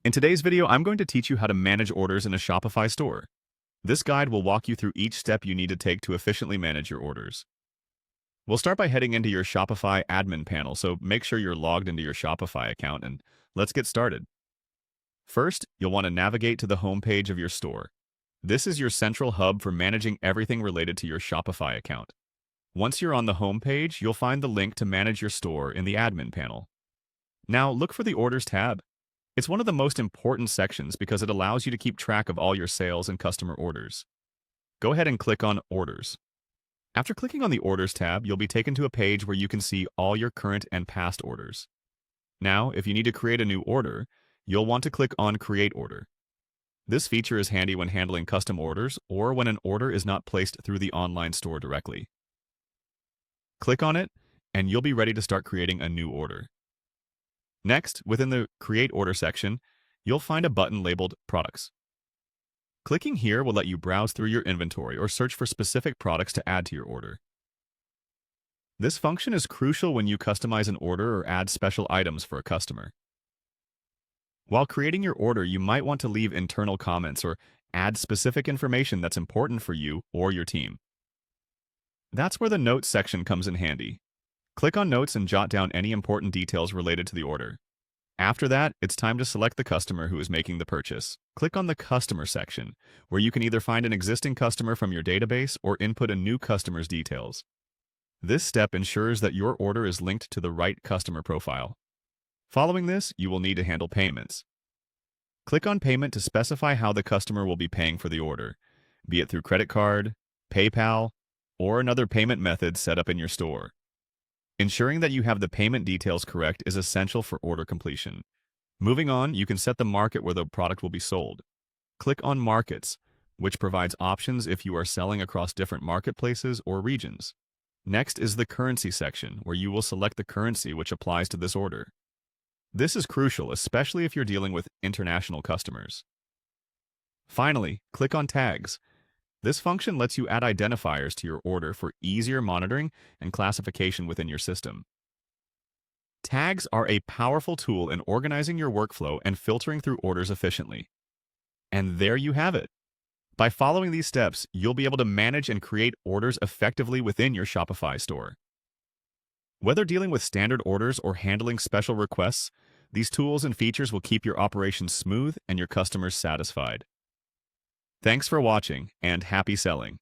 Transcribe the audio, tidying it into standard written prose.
In today's video, I'm going to teach you how to manage orders in a Shopify store. This guide will walk you through each step you need to take to efficiently manage your orders. We'll start by heading into your Shopify admin panel, so make sure you're logged into your Shopify account, and let's get started. First, you'll want to navigate to the home page of your store. This is your central hub for managing everything related to your Shopify account. Once you're on the home page, you'll find the link to manage your store in the admin panel. Now, look for the Orders tab. It's one of the most important sections because it allows you to keep track of all your sales and customer orders. Go ahead and click on Orders. After clicking on the Orders tab, you'll be taken to a page where you can see all your current and past orders. Now, if you need to create a new order, you'll want to click on Create Order. This feature is handy when handling custom orders or when an order is not placed through the online store directly. Click on it, and you'll be ready to start creating a new order. Next, within the Create Order section, you'll find a button labeled Products. Clicking here will let you browse through your inventory or search for specific products to add to your order. This function is crucial when you customize an order or add special items for a customer. While creating your order, you might want to leave internal comments or add specific information that's important for you or your team. That's where the Notes section comes in handy. Click on Notes and jot down any important details related to the order. After that, it's time to select the customer who is making the purchase. Click on the Customer section, where you can either find an existing customer from your database or input a new customer's details. This step ensures that your order is linked to the right customer profile. Following this, you will need to handle payments. Click on Payment to specify how the customer will be paying for the order, be it through credit card, PayPal, or another payment method set up in your store. Ensuring that you have the payment details correct is essential for order completion. Moving on, you can set the market where the product will be sold. Click on Markets, which provides options if you are selling across different marketplaces or regions. Next is the Currency section, where you will select the currency which applies to this order. This is crucial, especially if you're dealing with international customers. Finally, click on Tags. This function lets you add identifiers to your order for easier monitoring and classification within your system. Tags are a powerful tool in organizing your workflow and filtering through orders efficiently. And there you have it. By following these steps, you'll be able to manage and create orders effectively within your Shopify store. Whether dealing with standard orders or handling special requests, these tools and features will keep your operations smooth and your customers satisfied. Thanks for watching, and happy selling!